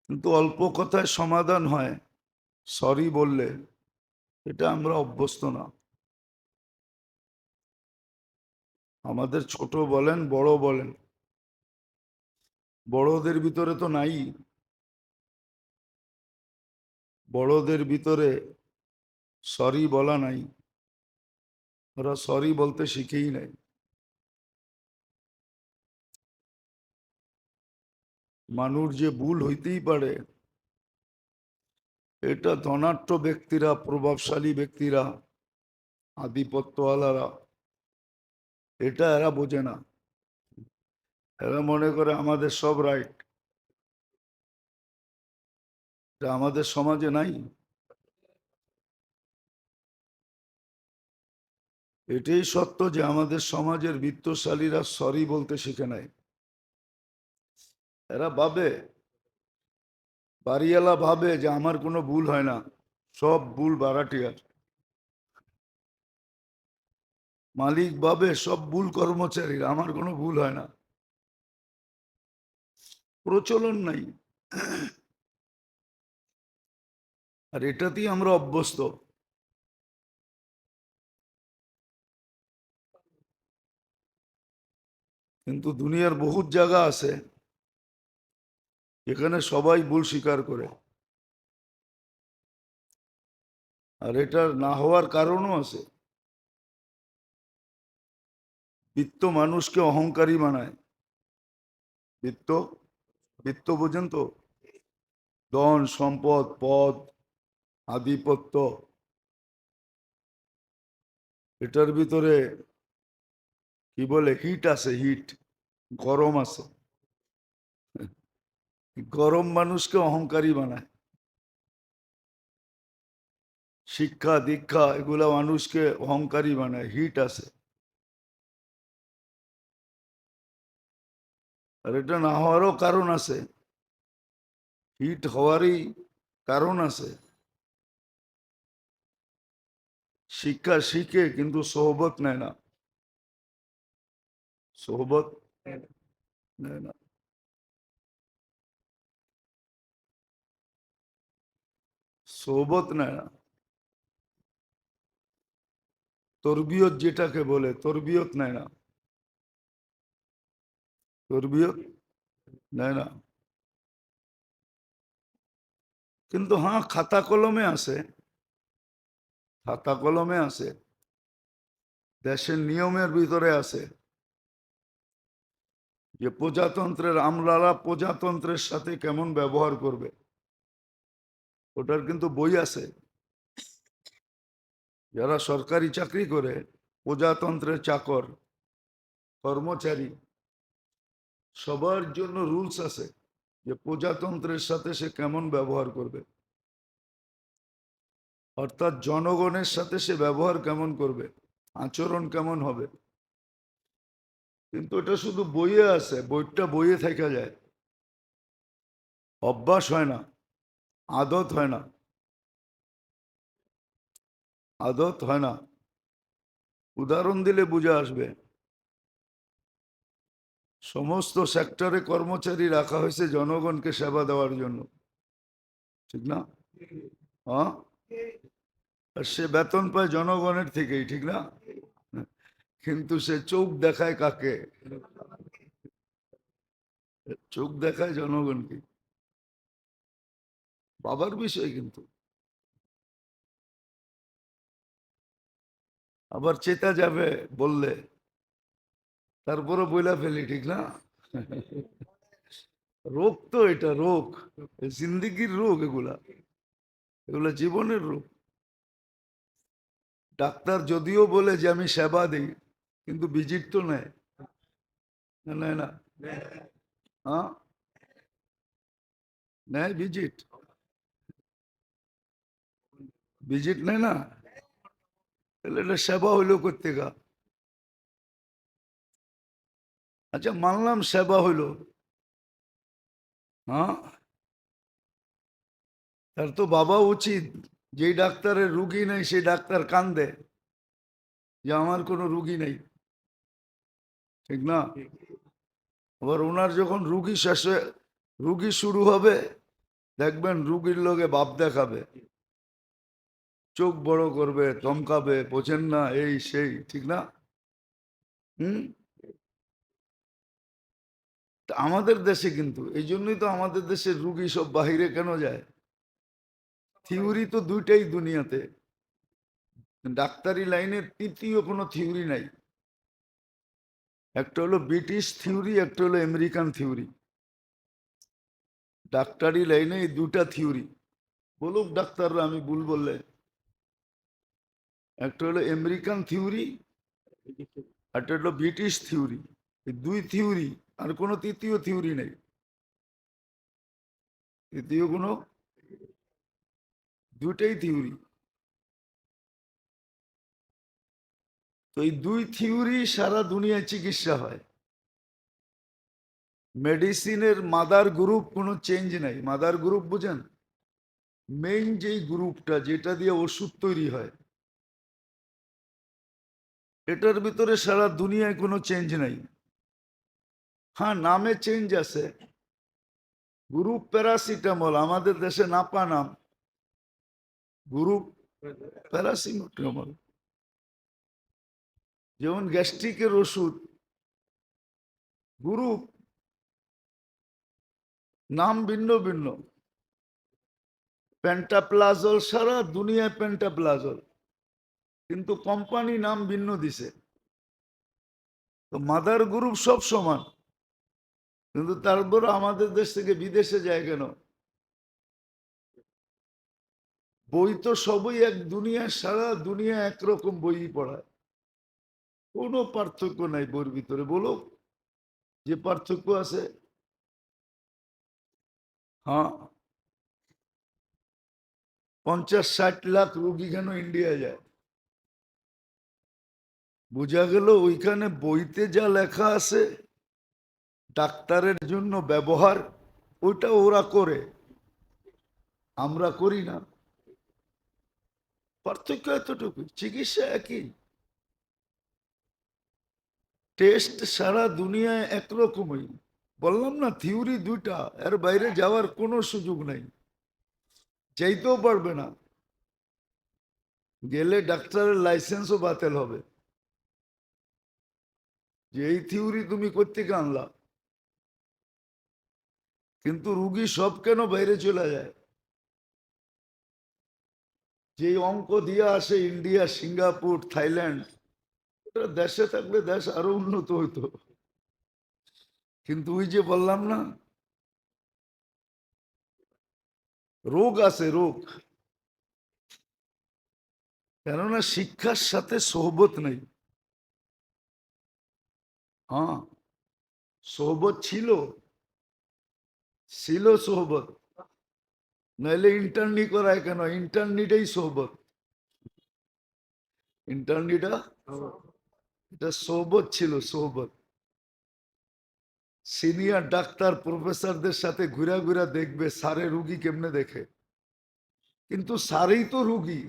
কিন্তু অল্প কথায় সমাধান হয় সরি বললে, এটা আমরা অভ্যস্ত না। আমাদের ছোট বলেন বড় বলেন, বড়দের ভিতরে তো নাই, বড়দের ভিতরে সরি বলা নাই, ওরা সরি বলতে শিখেই নাই। মানুষ যে ভুল হইতেই পারে, এটা ধনাঢ্য ব্যক্তিরা, প্রভাবশালী ব্যক্তিরা, আধিপত্যওয়ালারা, এটা এরা বোঝে না। এরা মনে করে আমাদের সব রাইট। এটা আমাদের সমাজে নাই। এটাই সত্য যে আমাদের সমাজের বিত্তশালীরা সরি বলতে শিখে নাই। এরা ভাবে, বাড়িওয়ালা ভাবে যে আমার কোনো ভুল হয় না, সব ভুল ভাড়াটিয়ার। মালিক ভাবে সব ভুল কর্মচারীর, আমার কোনো ভুল হয় না। প্রচলন নাই, আর এটাতেই আমরা অভ্যস্ত। কিন্তু দুনিয়ার বহুত জায়গা আছে এখানে সবাই ভুল স্বীকার করে, আর এটা না হওয়ার কারণও আছে। বিত্ত মানুষকে অহংকারী বানায়। বিত্ত, বিত্ত বোঝেন তো? ধন সম্পদ, পদ, আধিপত্য, এটার ভিতরে কি বলে হিট আছে, হিট, গরম আছে। গরম মানুষকে অহংকারী বানায়। শিক্ষা দীক্ষা এগুলা মানুষকে অহংকারী বানায়, হিট আছে। আর এটা না হওয়ারও কারণ আছে, হিট হওয়ারই কারণ আছে। শিক্ষা শিখে কিন্তু সোহবত নেয় না, সোহবত নেয় না। সোহবত নেয় না। তরবিয়ত যেটাকে বলে, তরবিয়ত নেয় না, তরবিয়ত নেয় না। কিন্তু হ্যাঁ, খাতা কলমে আছে, খাতা কলমে আছে, দেশের নিয়মের ভিতরে আছে যে প্রজাতন্ত্রের আমলারা প্রজাতন্ত্রের সাথে কেমন ব্যবহার করবে, ওটার কিন্তু বই আছে। যারা সরকারি চাকরি করে, প্রজাতন্ত্রের চাকর, কর্মচারী, সবার জন্য রুলস আছে যে প্রজাতন্ত্রের সাথে সে কেমন ব্যবহার করবে, অর্থাৎ জনগণের সাথে সে ব্যবহার কেমন করবে, আচরণ কেমন হবে। কিন্তু এটা শুধু বইয়ে আছে, বইটা বইয়ে থেকে যায়, অভ্যাস হয় না, আদত হয় না, আদত হয় না। উদাহরণ দিলে বুঝে আসবে। সমস্ত সেক্টরে কর্মচারী রাখা হয়েছে জনগণকে সেবা দেওয়ার জন্য, ঠিক না? হ্যাঁ, আর সে বেতন পায় জনগণের থেকেই, ঠিক না? কিন্তু সে চোখ দেখায় কাকে? চোখ দেখায় জনগণকে। বাবার বিষয় কিন্তু। আবার চেতা যাবে বললে, তারপরও বইলা ফেলি, ঠিক না? রোগ তো, এটা রোগ, জিন্দিগির রোগ এগুলা, এগুলা জীবনের রোগ। ডাক্তার যদিও বলে যে আমি সেবা দিই, কিন্তু ভিজিট তো নেয়, নেয় না? হ্যাঁ, নেয় ভিজিট, ভিজিট নেয় না, তাহলে এটা সেবা হইলো কোথেকে? আচ্ছা মানলাম সেবা হইলো, হ্যাঁ, তার তো বাবা উচিত, যেই ডাক্তারের রুগী নেই সেই ডাক্তার কান্দে যে আমার কোনো রুগী নেই, ঠিক না? আবার ওনার যখন রুগী শেষে, রুগী শুরু হবে, দেখবেন রুগীর লোকে ভাব দেখাবে, চোখ বড় করবে, ধমকাবে, বোঝেন না, এই সেই, ঠিক না? হুম। তা আমাদের দেশে কিন্তু এই জন্যই তো আমাদের দেশের রুগী সব বাহিরে কেন যায়? থিওরি তো দুইটাই দুনিয়াতে, ডাক্তারি লাইনের তৃতীয় কোনো থিওরি নাই। একটা হলো ব্রিটিশ থিওরি, একটা হলো আমেরিকান থিওরি। ডাক্তারি লাইনে এই দুটা থিওরি, বলুক ডাক্তাররা আমি ভুল বললে। একটা হলো আমেরিকান থিওরি, একটা হলো ব্রিটিশ থিওরি। এই দুই থিওরি, আর কোনো তৃতীয় থিওরি নেই। তৃতীয় কোনো, দুটাই থিওরি। তো এই দুই থিওরি সারা দুনিয়ায় চিকিৎসা হয়। মেডিসিনের মাদার গ্রুপ কোনো চেঞ্জ নাই। মাদার গ্রুপ বুঝেন? মেইন যেই গ্রুপটা যেটা দিয়ে ওষুধ তৈরি হয়, এটার ভিতরে সারা দুনিয়ায় কোনো চেঞ্জ নাই। হ্যাঁ, নামে চেঞ্জ আছে। গ্রুপ প্যারাসিটামল, আমাদের দেশে নাপা নাম, গ্রুপ প্যারাসিটামল। যেমন গ্যাস্ট্রিকের ওষুধ, গ্রুপ, নাম ভিন্ন ভিন্ন। পেন্টাপ্লাজল, সারা দুনিয়ায় পেন্টাপ্লাজল, কিন্তু কোম্পানি নাম ভিন্ন দিছে। তো মাদার গ্রুপ সব সমান, কিন্তু তারপর আমাদের দেশ থেকে বিদেশে যায় কেন? বই তো সবই এক, দুনিয়ায় সারা দুনিয়া একরকম বই পড়ায়, কোনো পার্থক্য নাই বইয়ের ভিতরে। বলো যে পার্থক্য আছে। হ্যাঁ, 50-60 লাখ রোগী কেন ইন্ডিয়া যায়? বোঝা গেল ওইখানে বইতে যা লেখা আছে ডাক্তারের জন্য ব্যবহার, ওইটা ওরা করে, আমরা করি না। পার্থক্য এতটুকু, চিকিৎসা একই, টেস্ট সারা দুনিয়ায় একরকমই। বললাম না থিওরি দুইটা, এর বাইরে যাওয়ার কোনো সুযোগ নাই, যাইতেও পারবে না। গেলে ডাক্তারের লাইসেন্সও বাতিল হবে, যে এই থিওরি তুমি কোত্থেকে আনলা। কিন্তু রুগী সব কেন বাইরে চলে যায়? যে অঙ্ক দিয়ে আসে ইন্ডিয়া, সিঙ্গাপুর, থাইল্যান্ড, এটা দেশে থাকলে দেশ আরো উন্নত হইতো। কিন্তু ওই যে বললাম না, রোগ আছে, রোগ। কেননা শিক্ষার সাথে সোহবত নেই। হ্যাঁ, সোহবত ছিল, ছিল সোহবত, নাহলে ইন্টার্নি করায় কেন? ইন্টার্নিটাই সোহবত। ইন্টার্নিটা এটা সোহবত ছিল, সোহবত। সিনিয়র ডাক্তার প্রফেসরদের সাথে ঘুরা ঘুরা দেখবে সারে রুগী কেমনে দেখে, কিন্তু সারেই তো রুগী।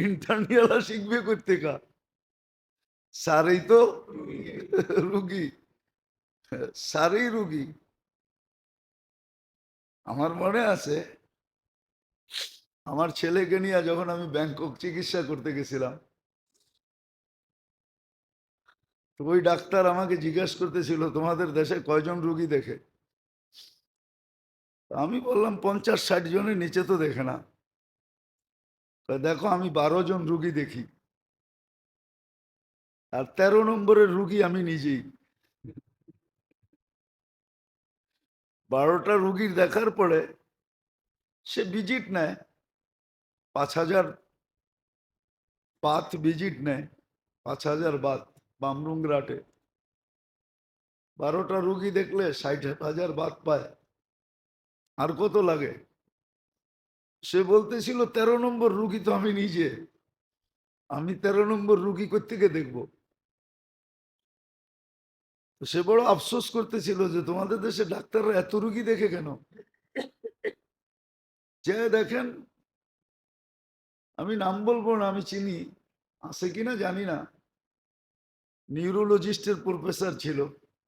ইন্টার্নিয়ালা শিখবে কোথেকে? সারেই তো রুগী, সারেই রুগী। আমার মনে আছে, আমার ছেলেকে নিয়ে যখন আমি ব্যাংকক চিকিৎসা করতে গেছিলাম, তো ওই ডাক্তার আমাকে জিজ্ঞেস করতেছিল তোমাদের দেশে কয়জন রুগী দেখে। আমি বললাম 50-60 জনের নিচে তো দেখে না। দেখো আমি 12 জন রুগী দেখি, আর 13 নম্বরের রুগী আমি নিজেই। 12টা রুগীর দেখার পরে সে ভিজিট নেয়, 5,000 বাত ভিজিট নেয়, 5,000 বাত বামরুংরাটে। 12টা রুগী দেখলে 60,000 বাত পায়, আর কত লাগে? সে বলতেছিল 13 নম্বর রুগী তো আমি নিজে, আমি 13 নম্বর রুগী কোত্থেকে দেখবো? তো সে বড় আফসোস করতেছিল যে তোমাদের দেশে ডাক্তাররা এত রুগী দেখে কেন। যে দেখেন, আমি নাম বলবো না, আমি চিনি, আছে কিনা জানি না, নিউরোলজিস্টের প্রফেসর ছিল,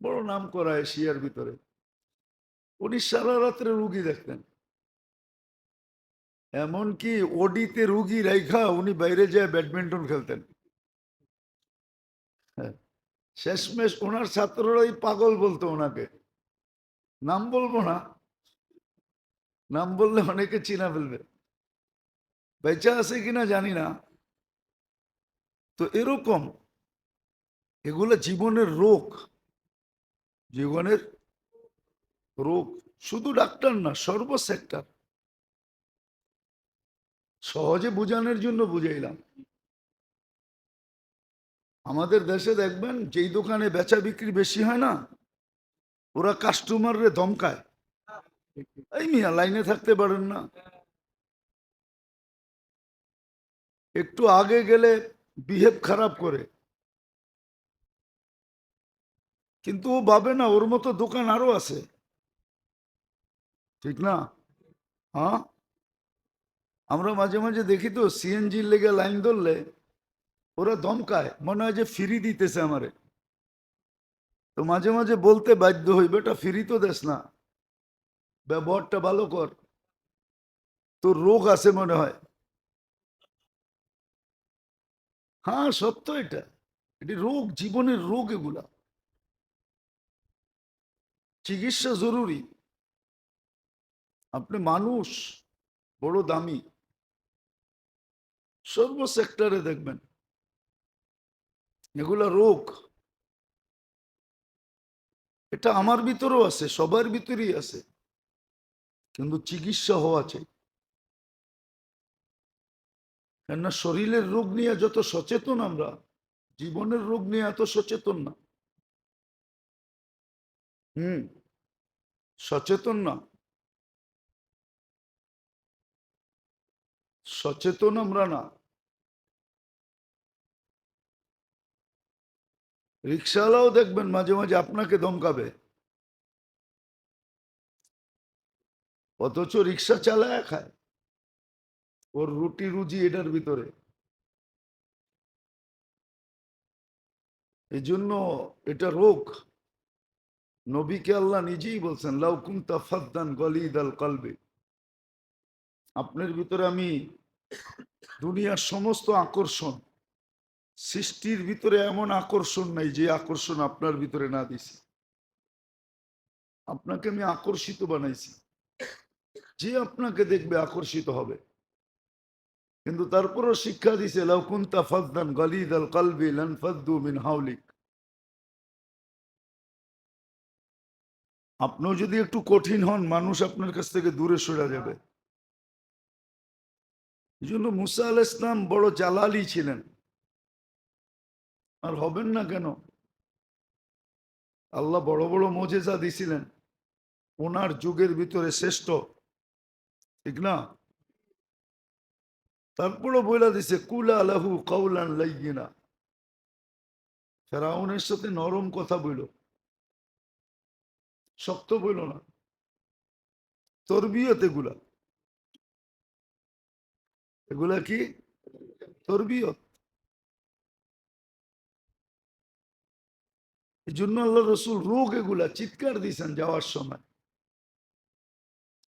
বড় নাম করা এশিয়ার ভিতরে। উনি সারা রাত্রে রুগী দেখতেন, এমনকি ওডিতে রুগী রাইখা উনি বাইরে যায় ব্যাডমিন্টন খেলতেন। হ্যাঁ, শেষমেশ ওনার ছাত্ররাই পাগল বলতো ওনাকে। নাম বলবো না, নাম বললে অনেকে চিনা ফেলবে, বেঁচে আছে কিনা জানি না। তো এরকম এগুলো জীবনের রোগ, জীবনের রোগ। শুধু ডাক্তার না, সর্ব সেক্টর। সহজে বোঝানোর জন্য বুঝাইলাম। আমাদের দেশে দেখবেন যেই দোকানে বেচা বিক্রি বেশি হয় না, ওরা কাস্টমাররে ধমকায়, এই মিয়া লাইনে থাকতে পারেন না, একটু আগে গেলে বিহেভ খারাপ করে। কিন্তু ও ভাবে না ওর মতো দোকান আরো আছে, ঠিক না? হ্যাঁ, আমরা মাঝে মাঝে দেখি তো সিএনজির লেগে লাইন ধরলে ওরা ধমকায়, মনে হয় যে ফ্রি দিতেছে আমারে। তো মাঝে মাঝে বলতে বাধ্য হই, বেটা ফ্রি তো দেশ না, ব্যবহারটা ভালো কর, তোর রোগ আছে মনে হয়। হ্যাঁ সত্য, এটি রোগ, জীবনের রোগ এগুলা। চিকিৎসা জরুরি। আপনি মানুষ বড় দামি, সর্ব সেক্টরে দেখবেন এগুলা রোগ। এটা আমার ভিতরেও আছে, সবার ভিতরেই আছে, কিন্তু চিকিৎসা হওয়া চাই। কেননা শরীরের রোগ নিয়ে যত সচেতন আমরা, জীবনের রোগ নিয়ে এত সচেতন না। হুম, সচেতন না, সচেতন আমরা না। রিক্সাওয়ালাও দেখবেন মাঝে মাঝে আপনাকে ধমকাবে, অথচ রিক্সা চালায় খায়, ওর রুটি রুজি এটার ভিতরে। এই জন্য এটা রোগ। নবীকে আল্লাহ নিজেই বলছেন, লাউ কুনতা ফাদ্দান গলিদাল কলবে, আপনার ভিতরে আমি দুনিয়ার সমস্ত আকর্ষণ, সৃষ্টির ভিতরে এমন আকর্ষণ নাই যে আকর্ষণ আপনার ভিতরে না দিছি। আপনাকে আমি আকর্ষিত বানাইছি, যে আপনাকে দেখবে আকর্ষিত হবে। কিন্তু তারপরও শিক্ষা দিছে, লাউ কুনতা ফাদ্দান গলিদাল কলবি লানফাদ্দু মিন হাওলিক। আপনিও যদি একটু কঠিন হন, মানুষ আপনার কাছ থেকে দূরে সরে যাবে। এই জন্য মুসা আল ইসলাম বড় জালালি ছিলেন, আর হবেন না কেন? আল্লাহ বড় বড় মোজেজা দিছিলেন, ওনার যুগের ভিতরে শ্রেষ্ঠ, ঠিক না? তারপরও বইলা দিছে কুলা আলাহু কাউলান লাইয়িনা, ফেরাউনের সাথে নরম কথা বইল, শক্ত বইল না। তরবিয়ত এগুলা, এগুলা কি? তরবিয়ত। এই জন্য আল্লাহ রসুল রোগ এগুলা চিৎকার দিয়েছেন যাওয়ার সময়,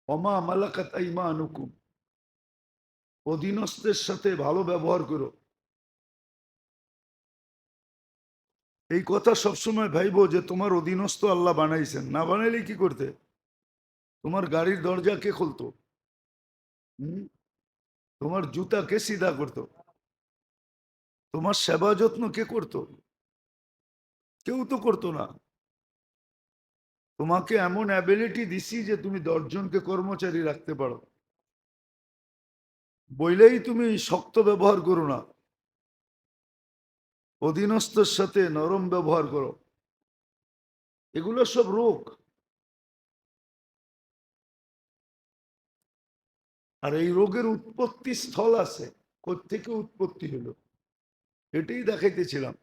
অমা মালাকাত আইমানুকুম, অধীনস্থের সাথে ভালো ব্যবহার করো। এই কথা সবসময় ভাইবো যে তোমার অধীনস্থ আল্লাহ বানাইছেন, না বানাইলে কি করতে? তোমার গাড়ির দরজা কে খুলতো? হুম? তোমার জুতা কে সিধা করতো? তোমার সেবা যত্ন কে করতো? কেউ তো করতো না। তোমাকে এমন অ্যাবিলিটি দিছি যে তুমি 10 জনকে কর্মচারী রাখতে পারো, বইলেই তুমি শক্ত ব্যবহার করো না, অধীনস্থর সাথে নরম ব্যবহার করো। এগুলো সব রোগ। আর এই রোগের উৎপত্তি স্থল আছে, কোত্থেকে উৎপত্তি হলো এটাই দেখাইতেছিলাম।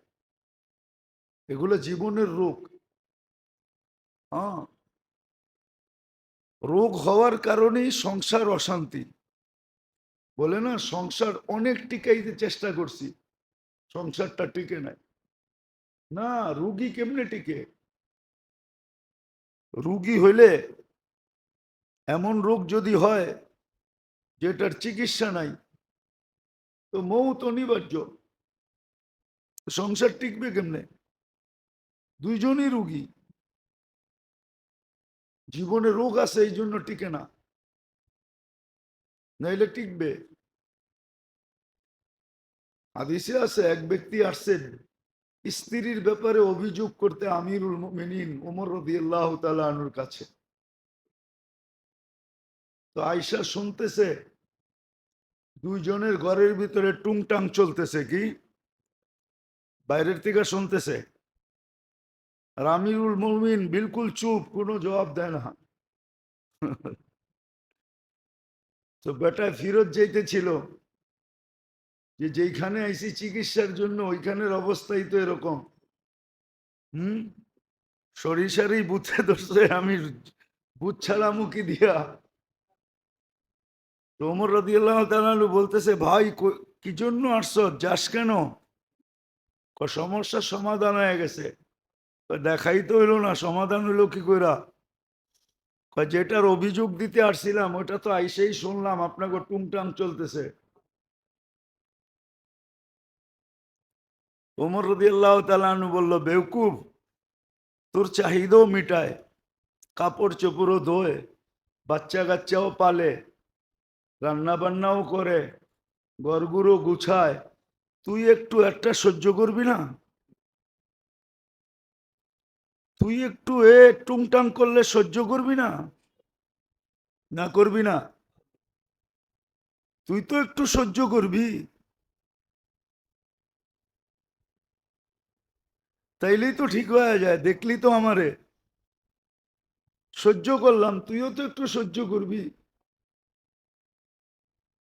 এগুলো জীবনের রোগ। হ্যাঁ, রোগ হওয়ার কারণেই সংসার অশান্তি। বলে না, সংসার অনেক টিকাইতে চেষ্টা করছি, সংসারটা টিকে নাই। না, রুগী কেমনে টিকে? রুগী হইলে এমন রোগ যদি হয় যেটার চিকিৎসা নাই, তো মৌত অনিবার্য। সংসার টিকবে কেমনে? দুইজনই রোগী, জীবনে রোগ আছে এই জন্য টিকে না, নাইলে টিকবে। হাদিসে আছে, এক ব্যক্তি আসছেন স্ত্রীর ব্যাপারে অভিযোগ করতে আমিরুল মুমিনিন ওমর রাদিয়াল্লাহু তাআলা আনহুর কাছে। তো আয়েশা শুনতেছে দুইজনের ঘরের ভিতরে টুংটাং চলতেছে, কি বাইরের থেকে শুনতেছে। আর আমিরুল মুমিন বিলকুল চুপ, কোনো জবাব দেয় না। তো বেটা ফিরত যাইতেছিল যে যেইখানে আইসি চিকিৎসার জন্য ওইখানের অবস্থাই তো এরকম। সরিষারই বুথে ধরছে, আমি বুথ ছাড়ামু কি দিয়া? তো ওমর রাদিয়াল্লাহু তাআলা বলতেছে, ভাই কি জন্য আসছো, যাস কেন? সমস্যার সমাধান হয়ে গেছে। দেখাই তো হইলো না, সমাধান হইলো কি কইরা? যেটার অভিযোগ দিতে আসছিলাম ওটা তো আইসেই শুনলাম আপনাকে টুংটাং চলতেছে। ওমর রাদিয়াল্লাহু তাআলা বলল, বেওকুফ, তোর চাহিদাও মিটায়, কাপড় চোপড়ও ধোয়, বাচ্চা কাচ্চাও পালে, রান্না বান্নাও করে, ঘরগুলো গুছায়, তুই একটু একটা সহ্য করবি না? তুই একটু টুংটাং করলে সহ্য করবি না? না করবি না? তুই তো একটু সহ্য করবি। তাইলেই তো ঠিক হয়ে যায়। দেখলি তো আমারে, সহ্য করলাম, তুইও তো একটু সহ্য করবি।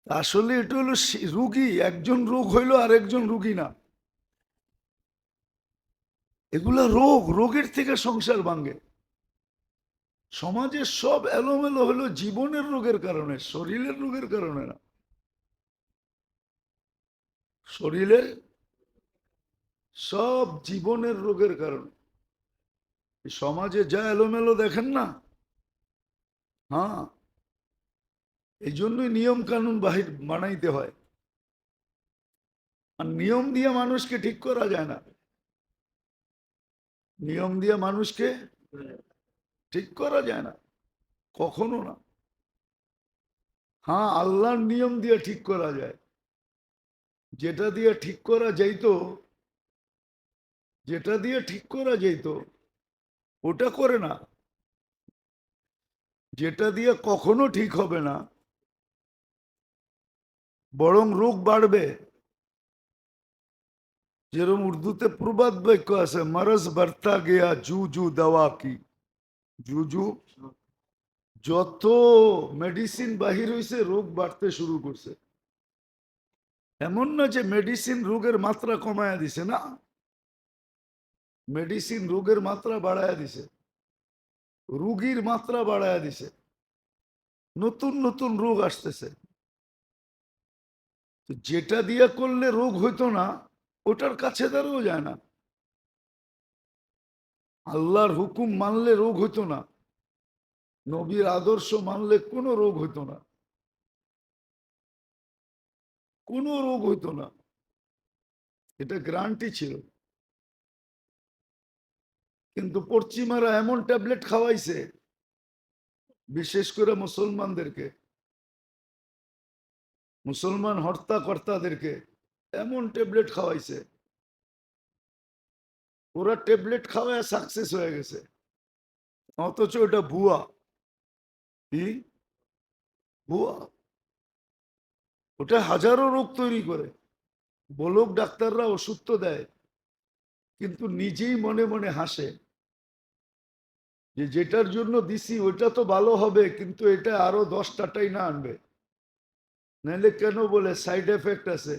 আসলে এটা হলো রুগী, একজন রোগ হইলো আর একজন রুগী না। এগুলা রোগ, রোগের থেকে সংসার ভাঙে। সমাজের সব এলোমেলো হলো জীবনের রোগের কারণে, শরীরের রোগের কারণে না। শরীরের সব জীবনের রোগের কারণে। সমাজে যা এলোমেলো দেখেন না, হ্যাঁ, এই জন্যই নিয়ম কানুন বাহির বানাইতে হয়। আর নিয়ম দিয়ে মানুষকে ঠিক করা যায় না। নিয়ম দিয়ে মানুষকে ঠিক করা যায় না, কখনো না। হ্যাঁ, আল্লাহর নিয়ম দিয়ে ঠিক করা যায়। যেটা দিয়ে ঠিক করা যাইতো, যেটা দিয়ে ঠিক করা যাইতো ওটা করে না। যেটা দিয়ে কখনো ঠিক হবে না, বরং রোগ বাড়বে। যেরকম উর্দুতে প্রবাদ বাক্য আছে, মারজ বাড়তা গিয়া জু জু দাওয়া কি। জু জু, যত মেডিসিন বাহির হয়েছে রোগ বাড়তে শুরু করছে। এমন না যে মেডিসিন রোগের মাত্রা কমায়া দিছে, না, মেডিসিন রোগের মাত্রা বাড়ায়া দিছে, রোগীর মাত্রা বাড়ায়া দিছে। নতুন নতুন রোগ আসতেছে। যেটা দিয়ে করলে রোগ হইতো না ওটার কাছে দাঁড়াও যায় না। আল্লাহর হুকুম মানলে রোগ হইতো না, নবীর আদর্শ মানলে কোনো রোগ হইতো না, কোনো রোগ হইতো না। এটা গ্যারান্টি ছিল। কিন্তু পশ্চিমারা এমন ট্যাবলেট খাওয়াইছে, বিশেষ করে মুসলমানদেরকে, মুসলমান হর্তাকর্তাদেরকে এমন ট্যাবলেট খাওয়াইছে, ওরা ট্যাবলেট খাওয়ায় সাকসেস হয়ে গেছে। অথচ ওটা ভুয়া। কি ভুয়া? ওটা হাজারো রোগ তৈরি করে। বলক ডাক্তাররা ওষুধ তো দেয়, কিন্তু নিজেই মনে মনে হাসে যে যেটার জন্য দিছি ওইটা তো ভালো হবে, কিন্তু এটা আরো 10টাই না আনবে। নাহলে কেন বলে সাইড এফেক্ট আছে।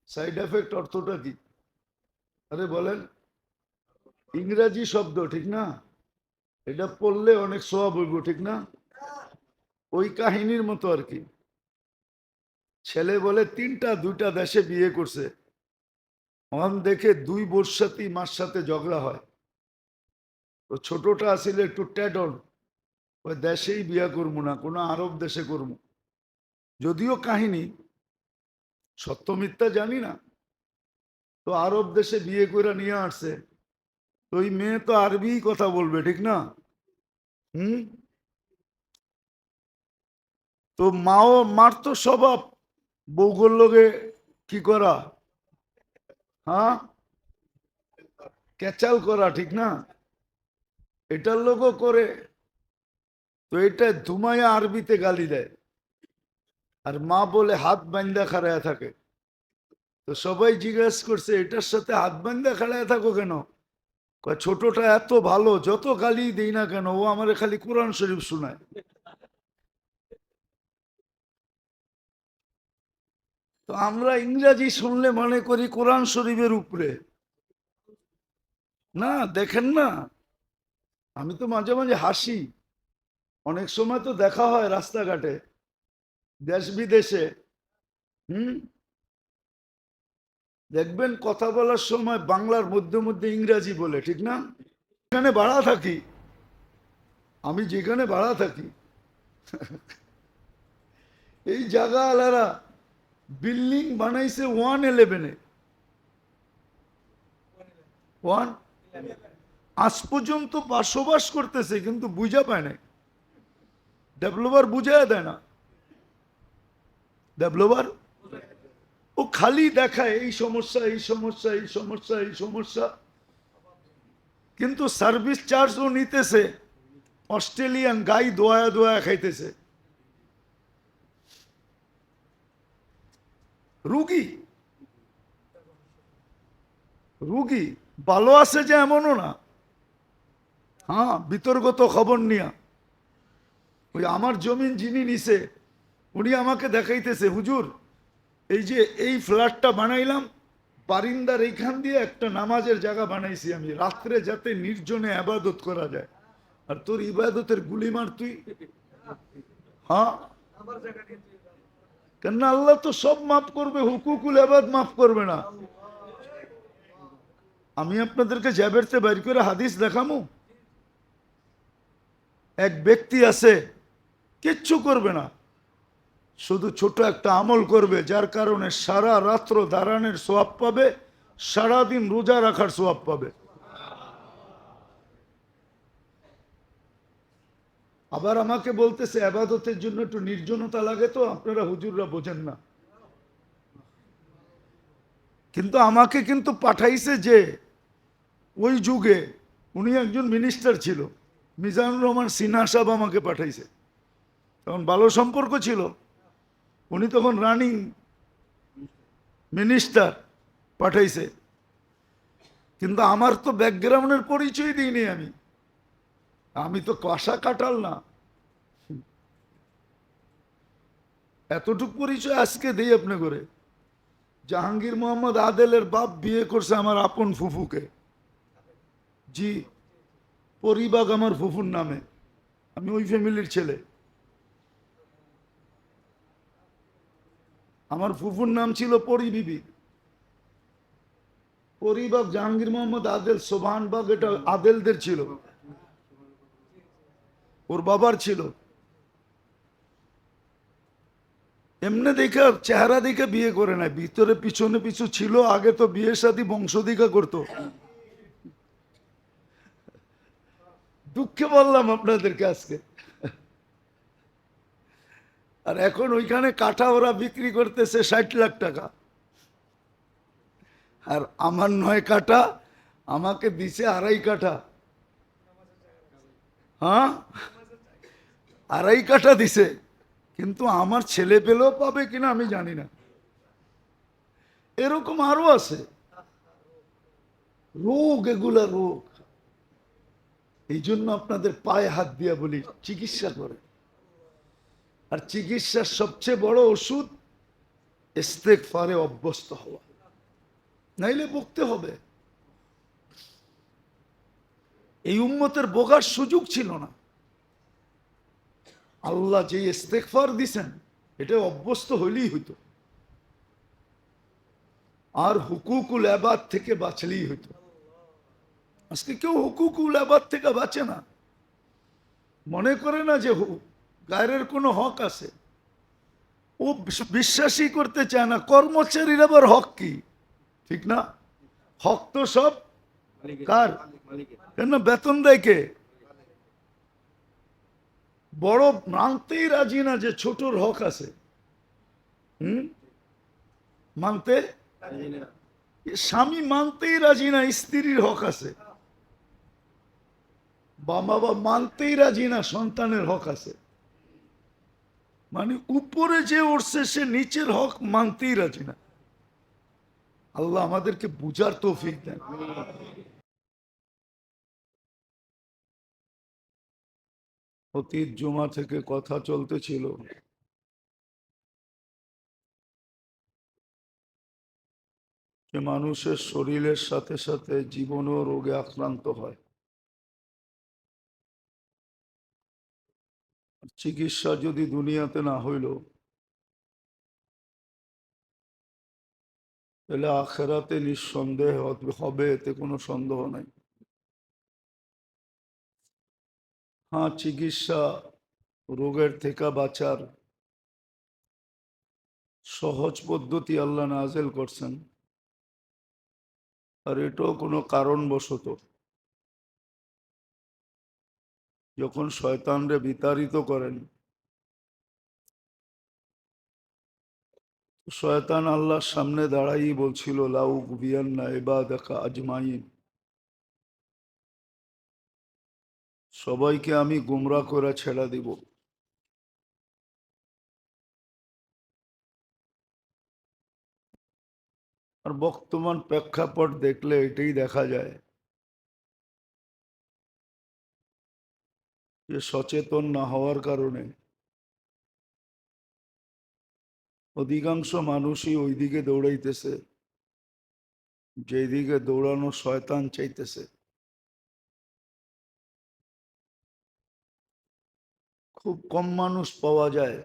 সাইড এফেক্ট অর্থটা কি? আরে বলেন, ইংরাজি শব্দ ঠিক না? এটা পড়লে অনেক সওয়াব হইব, ঠিক না? ওই কাহিনীর মতো আর কি। ছেলে বলে 2টা দেশে বিয়ে করছে, অন দেখে 2 বোর সাথে মার সাথে ঝগড়া হয়। তো ছোটটা আসলে একটু ট্যাডন, ওই দেশেই বিয়া করবো না, কোনো আরব দেশে করবো। যদিও কাহিনী সত্য মিথ্যা জানি না, তো আরব দেশে বিয়ে করে নিয়ে আসছে, তো ওই মেয়ে তো আরবি কথা বলবে, ঠিক না? হুম। তো মার তো স্বভাব বউগুর লোকে কি করা, হ্যাঁ, ক্যাচাল করা, ঠিক না? এটার লোকও করে। তো এটা ধুমাইয়া আরবিতে গালি দেয়, আর মা বলে হাত বান্ধা খাড়ায় থাকে। তো সবাই জিজ্ঞেস করছে এটার সাথে হাত বান্ধা খাড়ায় থাকো কেন? কয় ছোটটা এত ভালো, যত গালি দিই না কেন ও আমারে খালি কোরআন শরীফ শোনায়। তো আমরা ইংরাজি শুনলে মনে করি কোরআন শরীফের উপরে। না, দেখেন না, আমি তো মাঝে মাঝে হাসি। অনেক সময় তো দেখা হয় রাস্তাঘাটে, দেশ বিদেশে। হুম। দেখবেন কথা বলার সময় বাংলার মধ্যে মধ্যে ইংরাজি বলে, ঠিক না? এখানে ভাড়া থাকি, আমি যেখানে ভাড়া থাকি, এই জায়গা আলারা বিল্ডিং বানাইছে 111-এ। আজ পর্যন্ত বসবাস করতেছে, কিন্তু বুঝা পায় না, ডেভেলপার বুঝায় দেয় না। ডেভেলপার ও খালি দেখায় এই সমস্যা, এই সমস্যা, এই সমস্যা, এই সমস্যা, কিন্তু সার্ভিস চার্জও নিতেছে। অস্ট্রেলিয়ান গাই দোয়া দোয়া খাইতেছে। রুগী রুগী ভালো আছে যে এমনও না। হ্যাঁ, বিতর্কত খবর নিয়া ওই আমার জমিন যিনি নিছে উনি আমাকে দেখাইতেছে, হুজুর এই যে এই ফ্ল্যাটটা বানাইলাম, বারিন্দার এইখান দিয়ে একটা নামাজের জায়গা বানাইছি আমি, রাত্রে যাতে নির্জনে আবাদত করা যায়। আর তোর ইবাদতের গুলি মার তুই। হ্যাঁ, কেন আল্লাহ তো সব মাফ করবে, হুকুকুল আবাদ মাফ করবে না। আমি আপনাদেরকে জাবেরতে বাইর করে হাদিস দেখামু। এক ব্যক্তি আছে, কিচ্ছু করবে না, শুধু ছোট একটা আমল করবে, যার কারণে সারা রাত্র দাঁড়ানোর সোয়াব পাবে, সারাদিন রোজা রাখার সোয়াব পাবে। আবার আমাকে বলতেছে আবাদতের জন্য একটু নির্জনতা লাগে, তো আপনারা হুজুররা বোঝেন না। কিন্তু আমাকে কিন্তু পাঠাইছে যে ওই যুগে উনি একজন মিনিস্টার ছিল, মিজানুর রহমান সিনহা সাহেব আমাকে পাঠাইছে। তখন ভালো সম্পর্ক ছিল, উনি তখন রানিং মিনিস্টার, পাঠাইছে। কিন্তু আমার তো ব্যাকগ্রাউন্ডের পরিচয় দিইনি আমি, আমি তো কষা কাটাল না। এতটুক পরিচয় আজকে দেই আপনি করে। জাহাঙ্গীর মোহাম্মদ আদেলের বাপ বিয়ে করছে আমার আপন ফুফুকে। জি, পরিবাগ আমার ফুফুর নামে, আমি ওই ফ্যামিলির ছেলে। আমার ফুফুর নাম ছিল পরি বিবি। পরিবাগ জাহাঙ্গীর মোহাম্মদ আদেল, সোভানবাগ এটা আদেলদের ছিল, ওর বাবার ছিল। এমনি দেখে চেহারা দেখে বিয়ে করে নাই, ভিতরে পিছনে পিছু ছিল। আগে তো বিয়ের সাথে বংশদিকা করতো। দুঃখে বললাম আপনাদেরকে আজকে। আর এখন ওইখানে কাঠা ওরা বিক্রি করতেছে 60 লাখ টাকা, আর আমার 9 কাঠা আমাকে দিছে 2.5 কাঠা। হ্যাঁ, 2.5 কাঠা দিছে, কিন্তু আমার ছেলে পেলেও পাবে কিনা আমি জানি না। এরকম আরো আছে রোগ, এগুলা রোগ। এই জন্য আপনাদের পায়ে হাত দিয়া বলি চিকিৎসা করে। আর চিকিৎসার সবচেয়ে বড় ওষুধ ইস্তেগফারে অভ্যস্ত হওয়া, নাইলে বকতে হবে। এই উম্মতের বোকার সুযোগ ছিল না। আল্লাহ যে ইস্তেগফার দিছেন এটা অভ্যস্ত হইলেই হইতো, আর হুকুকুল আবাদ থেকে বাঁচলেই হইতো। আজকে কেউ হুকুকুল আবাদ থেকে বাঁচে না। মনে করে না যে গায়ের কোনো হক আছে, ও বিশ্বাসই করতে চায় না কর্মচারীর আবার হক কি, ঠিক না? হক তো সব কার? কেন বেতন দেয় কে? বড় মানতেই রাজি না যে ছোটর হক আছে। হুম, মানতে স্বামী মানতেই রাজি না স্ত্রীর হক আছে, বা বাবা মানতেই রাজি না সন্তানের হক আছে। মানে উপরে যে উঠছে সে নিচের হক মানতেই রাজি না। আল্লাহ আমাদেরকে বুঝার তৌফিক দেন। অতীত জুমা থেকে কথা চলতেছিল যে মানুষের শরীরের সাথে সাথে জীবনও রোগে আক্রান্ত হয়। চিকিৎসা যদি দুনিয়াতে না হইল, তাহলে আখেরাতে নিঃসন্দেহ হবে, এতে কোনো সন্দেহ নাই। হ্যাঁ, চিকিৎসা রোগের থেকে বাঁচার সহজ পদ্ধতি আল্লাহ নাজেল করছেন, আর এটাও কোনো কারণবশত যখন শয়তানরে বিতাড়িত করেন, শয়তান আল্লাহর সামনে দাঁড়াই বলছিল লাউ বিয়ান্না ইবাদাকা আজমাইন, সবাইকে আমি গুমরা করে ছেড়ে দিব। আর বর্তমান প্রেক্ষাপট দেখলে এটাই দেখা যায় যে সচেতন না হওয়ার কারণে অধিকাংশ মানুষই ওই দিকে দৌড়াইতেছে যেদিকে দৌড়ানো শয়তান চাইতেছে। খুব কম মানুষ পাওয়া যায়।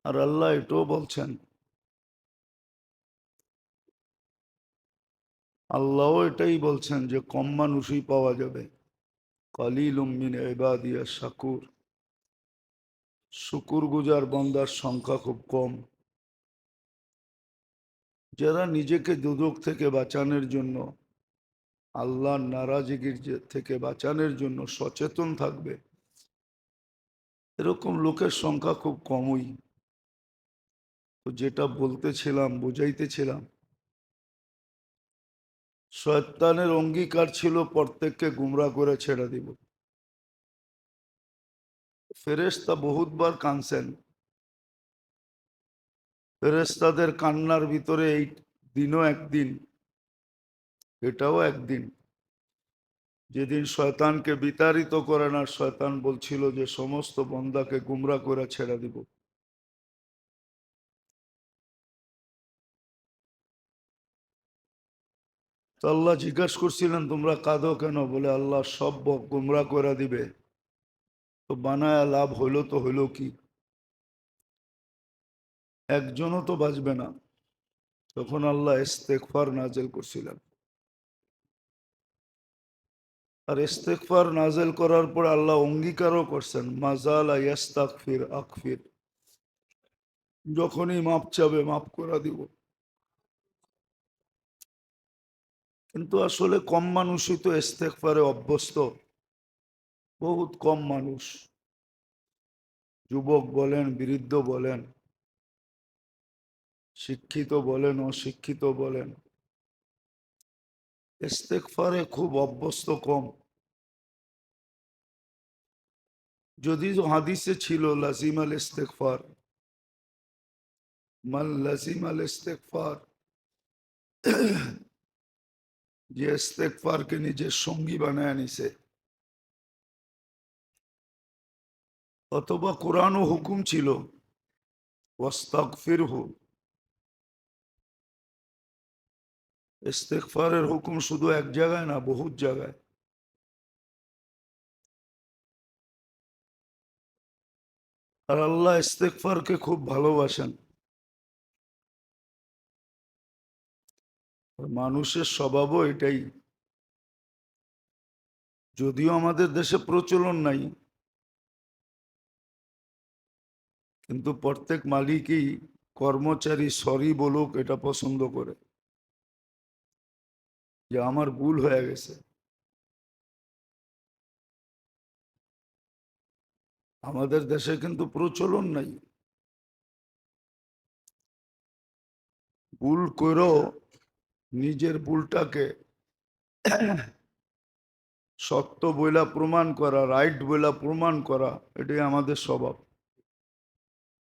আর আল্লাহ এটাও বলছেন, আল্লাহও এটাই বলছেন যে কম মানুষই পাওয়া যাবে। কালিলুম মিন ইবাদিয়াশ শাকুর, শুকুর গুজার বান্দার সংখ্যা খুব কম, যারা নিজেকে দুদক থেকে বাঁচানোর জন্য, আল্লাহর নারাজগির থেকে বাঁচানোর জন্য সচেতন থাকবে, এরকম লোকের সংখ্যা খুব কমই। তো যেটা বলতেছিলাম, বুঝাইতেছিলাম, শয়তানের অঙ্গীকার ছিল প্রত্যেককে গুমরা করে ছেড়ে দিব। ফেরেশতা বহুতবার কাঁদছেন, ফেরেশতাদের কান্নার ভিতরে এই দিনও একদিন, এটাও একদিন, যেদিন শয়তানকে বিতাড়িত করেন আর শয়তান বলছিল যে সমস্ত বন্দাকে গুমরা করে ছেড়ে দিব। তো আল্লাহ জিজ্ঞাসা করছিলেন তোমরা কাঁদো কেন? বলে আল্লাহ সব গুমরা করে দিবে, তো বানায় লাভ হইলো তো হইলো কি, একজনও তো বাঁচবে না। তখন আল্লাহ ইস্তেগফার নাজেল করছিলেন। আর ইস্তেগফার নাজেল করার পর আল্লাহ অঙ্গীকারও করছেন, মাজালা ইয়াস্তাগফির আকফির, যখনই মাপ চাবে মাপ করে দিব। কিন্তু আসলে কম মানুষই তো ইস্তেগফারে অভ্যস্ত, বহুত কম মানুষ, যুবক বলেন, বৃদ্ধ বলেন, শিক্ষিত বলেন, অশিক্ষিত বলেন, ইস্তেগফারে খুব অভ্যস্ত কম। যদিও হাদিসে ছিল লাজিম আল ইস্তেগফার, মান লাজিম আল ইস্তেগফার, যে ইস্তেগফারকে নিজের সঙ্গী বানায় নিছে। অথবা কোরআন ও হুকুম ছিল ওয়াস্তাগফিরহু, ইস্তেগফারের হুকুম শুধু এক জায়গায় না, বহুত জায়গায়। আর আল্লাহ ইস্তেগফারকে খুব ভালোবাসেন। আর মানুষের স্বভাবও এটাই, যদিও আমাদের দেশে প্রচলন নাই, কিন্তু প্রত্যেক মালিকই কর্মচারী সরি বলুক এটা পছন্দ করে, যে আমার ভুল হয়ে গেছে। আমাদের দেশে কিন্তু প্রচলন নাই। ভুল করেও নিজের ভুলটাকে সত্য বইলা প্রমাণ করা, রাইট বইলা প্রমাণ করা, এটাই আমাদের স্বভাব।